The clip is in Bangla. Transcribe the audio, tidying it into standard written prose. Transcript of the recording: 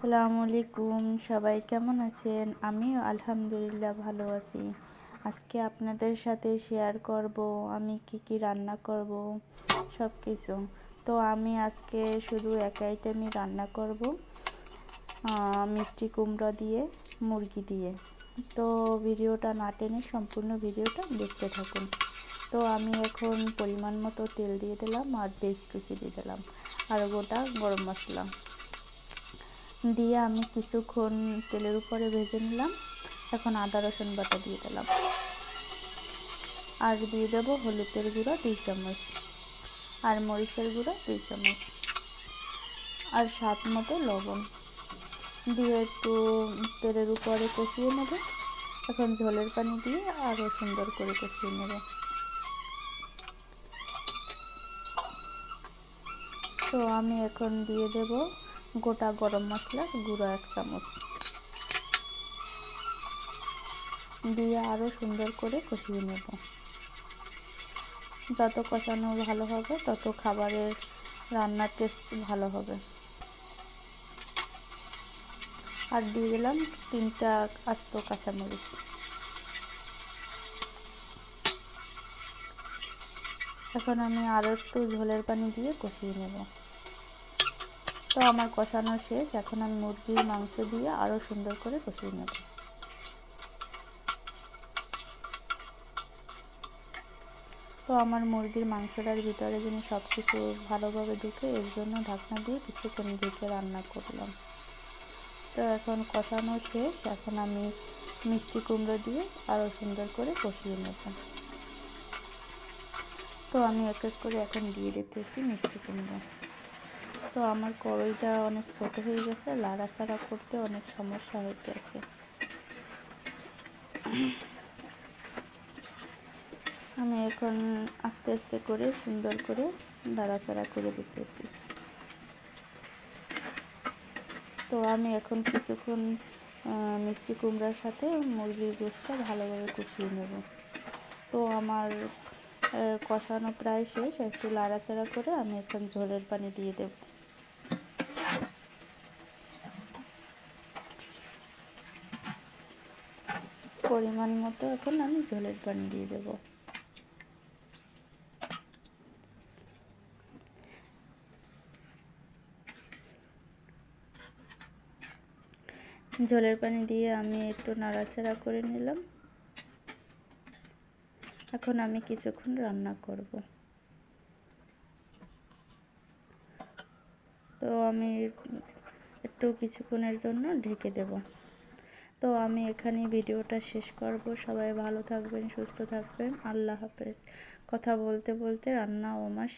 আসসালামু আলাইকুম, সবাই কেমন আছেন? আমিও আলহামদুলিল্লাহ ভালো আছি। আজকে আপনাদের সাথে শেয়ার করব আমি কি রান্না করব সব কিছু। তো আমি আজকে শুধু এক আইটেমই রান্না করব, মিষ্টি কুমড়া দিয়ে, মুরগি দিয়ে। তো ভিডিওটা না টেনে সম্পূর্ণ ভিডিওটা দেখতে থাকুন। তো আমি এখন পরিমাণ মতো তেল দিয়ে দিলাম, আর পেঁয়াজ কুচি দিয়ে দিলাম, আর গোটা গরম মশলা দিয়ে আমি কিছুক্ষণ তেলের উপরে ভেজে নিলাম। এখন আদা রসুন বাটা দিয়ে দিলাম, আর দিয়ে দেবো হলুদের গুঁড়ো 2 চামচ, আর মরিচের গুঁড়ো 2 চামচ, আর স্বাদ মতো লবণ দিয়ে একটু তেলের উপরে কষিয়ে নেব। এখন ঝোলের পানি দিয়ে আরও সুন্দর করে কষিয়ে নেব। তো আমি এখন দিয়ে দেব গোটা গরম মশলার গুঁড়ো 1 চামচ দিয়ে আরও সুন্দর করে কষিয়ে নেব। যত কষানো ভালো হবে তত খাবারের রান্নার টেস্ট ভালো হবে। আর দিয়ে দিলাম 3টা আস্ত কাঁচামরিচ। এখন আমি আরও একটু ঝোলের পানি দিয়ে কষিয়ে নেব। তো আমার কষানো শেষ। এখন আমি মুরগির মাংস দিয়ে আরও সুন্দর করে কষিয়ে নেব। তো আমার মুরগির মাংসটার ভিতরে যেন সব কিছু ভালোভাবে ঢুকে, এর জন্য ঢাকনা দিয়ে কিছুক্ষণ ঢেকে রান্না করলাম। তো এখন কষানো শেষ। এখন আমি মিষ্টি কুমড়ো দিয়ে আরও সুন্দর করে কষিয়ে নেব। তো আমি এক এক করে এখন দিয়ে দিতেছি মিষ্টি কুমড়ো। তো আমার কড়াইটা অনেক ছোটো হয়ে গেছে, লাড়াচাড়া করতে অনেক সমস্যা হইতেছে। আমি এখন আস্তে আস্তে করে সুন্দর করে নাড়াচাড়া করে দিতেছি। তো আমি এখন কিছুক্ষণ মিষ্টি কুমড়ার সাথে মুরগির গোশটা ভালোভাবে কষিয়ে নেব। তো আমার কষানো প্রায় শেষ। একটু নাড়াচাড়া করে আমি এখন ঝোলের পানি দিয়ে দেব। পরিমাণ মতো এখন আমি ঝোলের পানি দিয়ে দেব। ঝোলের পানি দিয়ে আমি একটু নাড়াচাড়া করে নিলাম। এখন আমি কিছুক্ষণ রান্না করব। তো আমি একটু কিছুক্ষণের জন্য ঢেকে দেব। তো আমি এখানে ভিডিওটা শেষ করব। সবাই ভালো থাকবেন, সুস্থ থাকবেন। আল্লাহ হাফেজ। কথা বলতে বলতে রান্না আমার